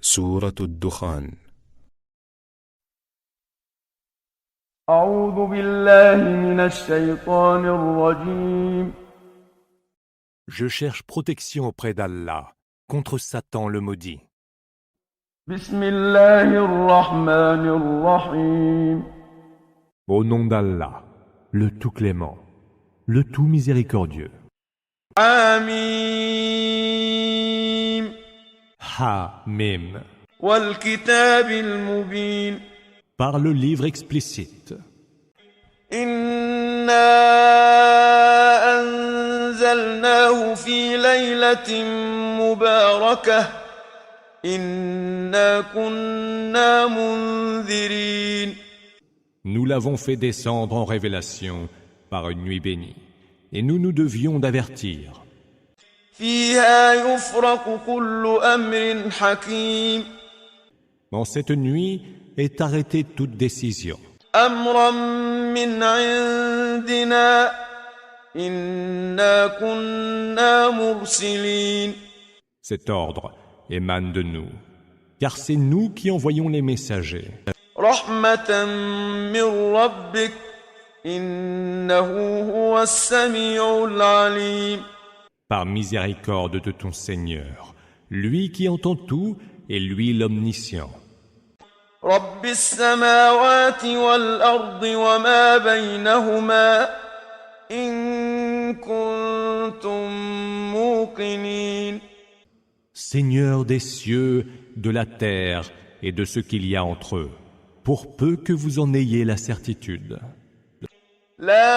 سورة الدخان. أعوذ بالله من الشيطان الرجيم. Je cherche protection auprès d'Allah contre Satan le maudit. بسم الله الرحمن الرحيم. Au nom d'Allah, le tout clément, le tout miséricordieux. آمين. Ha-Mim. والكتاب المبين. Par le livre explicite. إنا أنزلناه في ليلة مباركة إنا كنا منذرين. Nous l'avons fait descendre en révélation par une nuit bénie, et nous devions d'avertir. فيها يفرق كل أمر حكيم. Dans cette nuit est arrêtée toute décision. أمرا من عندنا إنا كنا مرسلين. Cet ordre émane de nous, car c'est nous qui envoyons les messagers. رحمة من ربك إنه هو السميع العليم. Par miséricorde de ton Seigneur, lui qui entend tout et lui l'omniscient. رب السماوات والأرض وما بينهما إن كنتم موقنين. Seigneur des cieux, de la terre et de ce qu'il y a entre eux, pour peu que vous en ayez la certitude. لا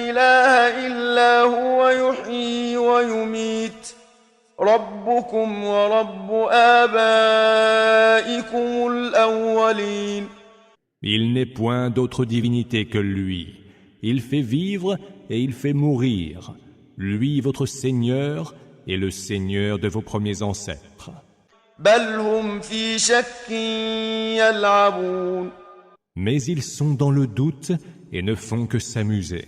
إله إلا هو يحيي ويميت ربكم ورب آبائكم الأولين. Il n'est point d'autre divinité que lui. Il fait vivre et il fait mourir. Lui, votre Seigneur, est le Seigneur de vos premiers ancêtres. بل هم في شك يلعبون. Mais ils sont dans le doute et ne font que s'amuser.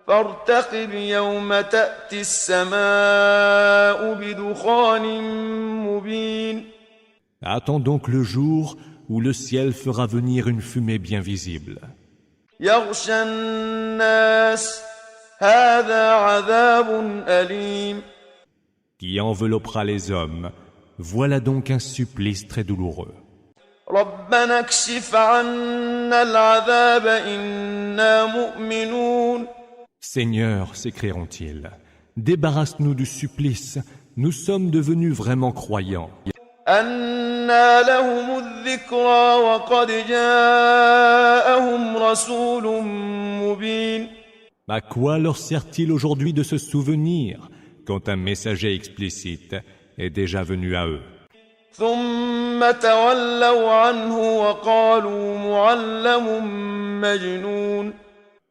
فارتقب يوم تأتي السماء بدخان مبين. Attends donc le jour où le ciel fera venir une fumée bien visible. يغشى الناس هذا عذاب أليم. Qui enveloppera les hommes. Voilà donc un supplice très douloureux. ربنا اكشف عنا العذاب إنا مؤمنون. Seigneur, s'écrieront-ils, débarrasse-nous du supplice, nous sommes devenus vraiment croyants. أنى لهم الذكرى وقد جاءهم رسول مبين. À quoi leur sert-il aujourd'hui de se souvenir quand un messager explicite est déjà venu à eux? ثم تولوا عنه وقالوا معلم مجنون.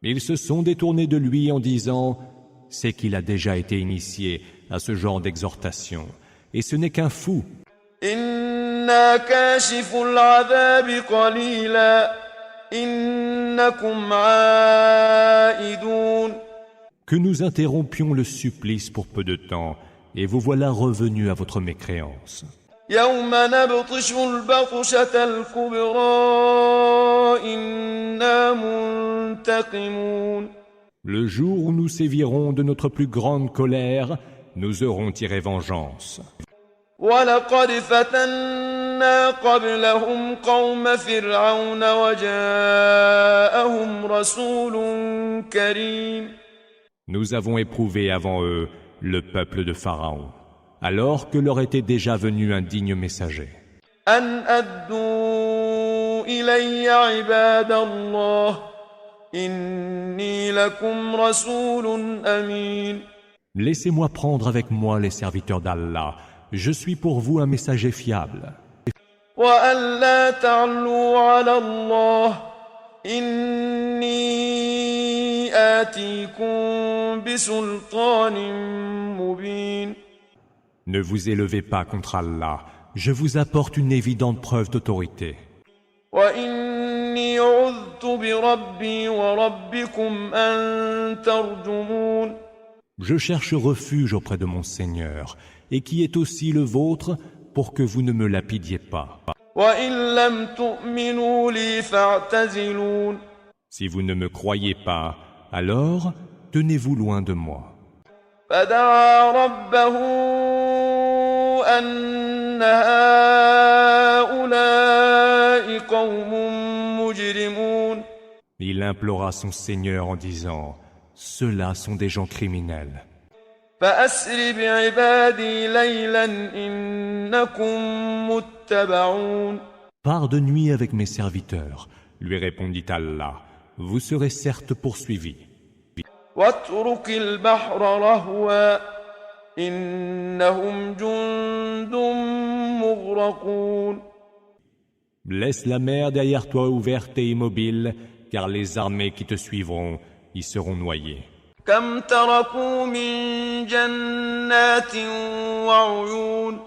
Ils se sont détournés de lui en disant « C'est qu'il a déjà été initié à ce genre d'exhortation, et ce n'est qu'un fou. » إنا كاشف العذاب قليلا إنكم عائدون. Que nous interrompions le supplice pour peu de temps, et vous voilà revenus à votre mécréance. يوم نبطش البطشة الكبرى إنا منتقمون. Le jour où nous sévirons de notre plus grande colère, nous aurons tiré vengeance. ولقد فتنا قبلهم قوم فرعون وجاءهم رسول كريم. Nous avons éprouvé avant eux le peuple de Pharaon, alors que leur était déjà venu un digne messager. أن أدوا إلي عباد الله إني لكم رسول أمين. Laissez-moi prendre avec moi les serviteurs d'Allah. Je suis pour vous un messager fiable. وأن لا تعلوا على الله إني آتيكم بسلطان مبين. Ne vous élevez pas contre Allah. Je vous apporte une évidente preuve d'autorité. وإني عذت بربي وربكم أن ترجمون. Je cherche refuge auprès de mon Seigneur, et qui est aussi le vôtre, pour que vous ne me lapidiez pas. وإن لم تؤمنوا لي فاعتزلون Si vous ne me croyez pas, alors tenez-vous loin de moi. فدعا ربه أن هؤلاء قوم مجرمون Il implora son Seigneur en disant, « Ceux-là sont des gens criminels. فأسر بعبادي ليلا إنكم متبعون Pars de nuit avec mes serviteurs, lui répondit Allah, vous serez certes poursuivis. واترك البحر رهوا إنهم جند مغرقون Laisse la mer derrière toi ouverte et immobile, car les armées qui te suivront y seront noyées. كم تركوا من جنات وعيون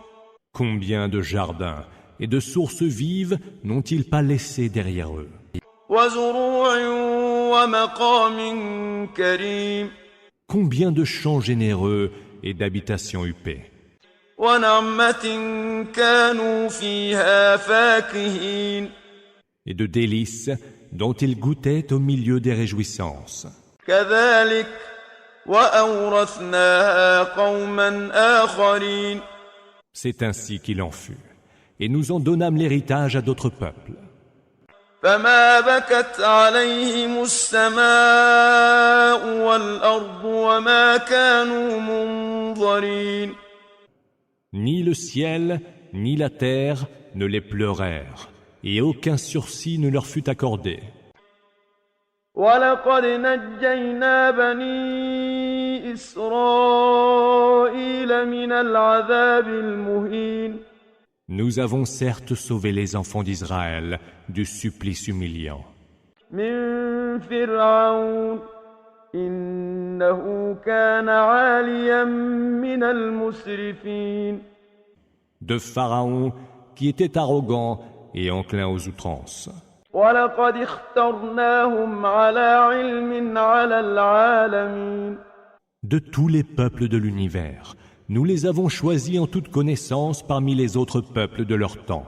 Combien de jardins et de sources vives n'ont-ils pas laissé derrière eux? وزروع ومقام كريم Combien de champs généreux et d'habitations huppées? ونعمة كانوا فيها فاكهين Et de délices dont ils goûtaient au milieu des réjouissances. كذلك وأورثناها قوما آخرين C'est ainsi qu'il en fut. Et nous en donnâmes l'héritage à d'autres peuples. فما بكت عليهم السماء والأرض وما كانوا منظرين Ni le ciel, ni la terre ne les pleurèrent, et aucun sursis ne leur fut accordé. ولقد نجينا بني إسرائيل من العذاب المهين Nous avons certes sauvé les enfants d'Israël du supplice humiliant. من فرعون إنه كان عاليا من المسرفين De Pharaon, qui était arrogant et enclin aux outrances. ولقد اخترناهم على علم على العالمين De tous les peuples de l'univers, nous les avons choisis en toute connaissance parmi les autres peuples de leur temps.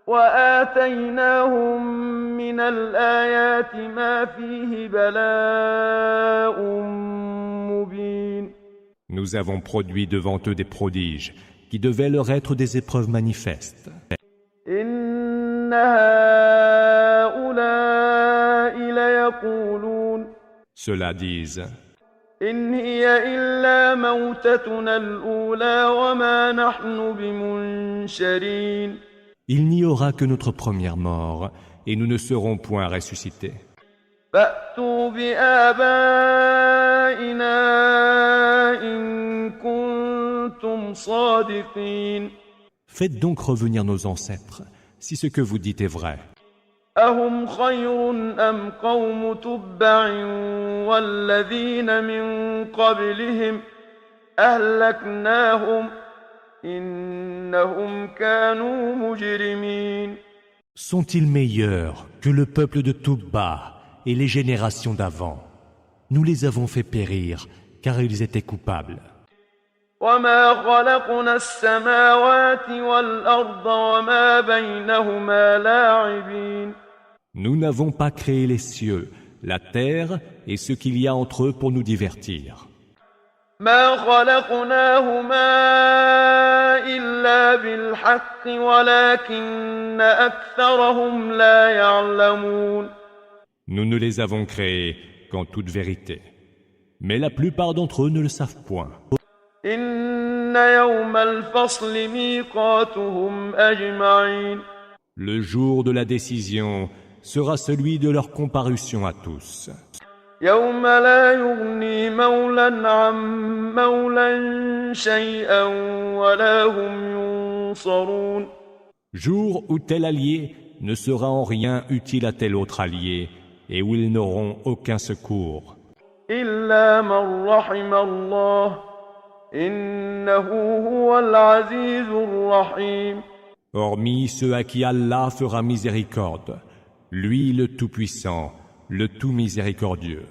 وآتيناهم من الآيات ما فيه بلاء مبين Nous avons produit devant eux des prodiges qui devaient leur être des épreuves manifestes. إن هؤلاء ليقولون Ceux-là disent, إن هي إلا موتتنا الأولى وما نحن بمنشرين il n'y aura que notre première mort et nous ne serons point ressuscités. فأتوا بآبائنا إن كنتم صادقين Faites donc revenir nos ancêtres, si ce que vous dites est vrai. أهم خير أم قوم تبع والذين من قبلهم أهلكناهم إنهم كانوا مجرمين Sont-ils meilleurs que le peuple de Toubba et les générations d'avant? Nous les avons fait périr, car ils étaient coupables. وما خلقنا السماوات والأرض وما بينهما لاعبين Nous n'avons pas créé les cieux, la terre et ce qu'il y a entre eux pour nous divertir. ما خلقناهما إلا بالحق ولكن أكثرهم لا يعلمون Nous ne les avons créés qu'en toute vérité. Mais la plupart d'entre eux ne le savent point. إن يوم الفصل ميقاتهم أجمعين Le jour de la décision sera celui de leur comparution à tous. يوم لا يغني مولا عن مولا شيئا ولا هم ينصرون Jour où tel allié ne sera en rien utile à tel autre allié et où ils n'auront aucun secours. إلا من رحم الله إنه هو العزيز الرحيم Hormis ceux à qui Allah fera miséricorde, lui le Tout-Puissant, le Tout-Miséricordieux.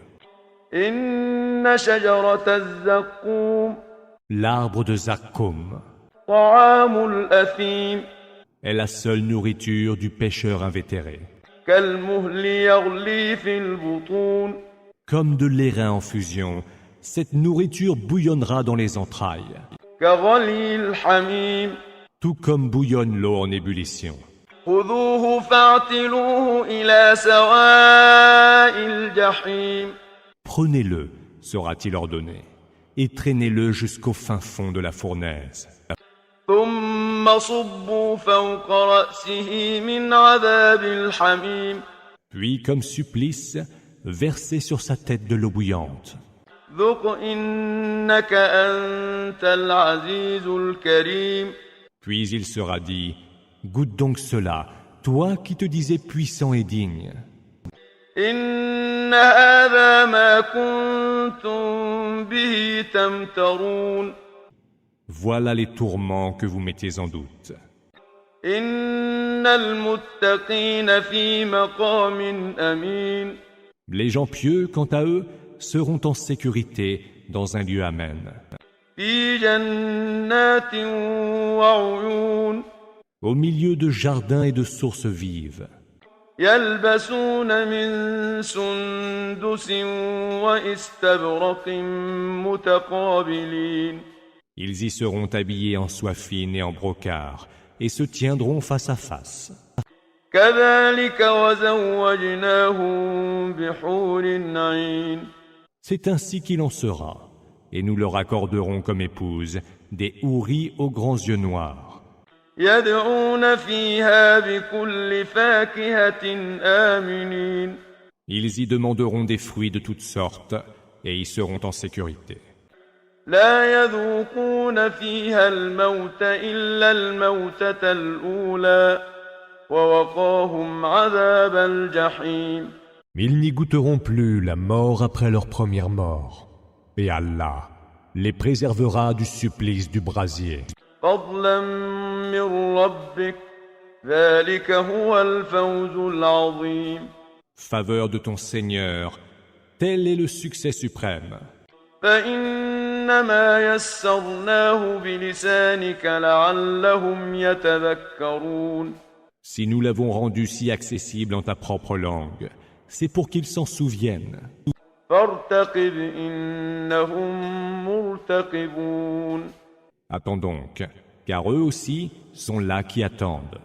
إن شجرة الزقوم L'arbre de Zakkoum, طعام الأثيم est la seule nourriture du pécheur invétéré. كالمهل يغلي في البطون Comme de l'airain en fusion, cette nourriture bouillonnera dans les entrailles, كغلي الحميم tout comme bouillonne l'eau en ébullition. خذوه فاعتلوه إلى سواء الجحيم Prenez-le, sera-t-il ordonné, et traînez-le jusqu'au fin fond de la fournaise. ثم صبوا فوق رأسه من عذاب الحميم Puis, comme supplice, versez sur sa tête de l'eau bouillante. ذق إنك أنت العزيز الكريم Puis il sera dit, goûte donc cela, toi qui te disais puissant et digne. إن هذا ما كنتم به تمترون Voilà les tourments que vous mettiez en doute. إن المتقين في مقام أمين Les gens pieux, quant à eux, seront en sécurité dans un lieu amen, في جنات وعيون au milieu de jardins et de sources vives. يلبسون من سندس وإستبرق متقابلين Ils y seront habillés en soie fine et en brocart, et se tiendront face à face. كذلك وزوجناهم بحور عين C'est ainsi qu'il en sera, et nous leur accorderons comme épouse des houris aux grands yeux noirs. يدعون فيها بكل فاكهة آمنين Ils y demanderont des fruits de toutes sortes, et y seront en sécurité. لا يذوقون فيها الموت إلا الموتة الأولى ووقاهم عذاب الجحيم Ils n'y goûteront plus la mort après leur première mort, et Allah les préservera du supplice du brasier. فضلا من ربك ذلك هو الفوز العظيم Faveur de ton Seigneur, tel est le succès suprême. فإنما يسرناه بلسانك لعلهم يتذكرون Si nous l'avons rendu si accessible en ta propre langue, c'est pour qu'ils s'en souviennent. فارتقب إنهم مرتقبون Attends donc, car eux aussi sont là qui attendent.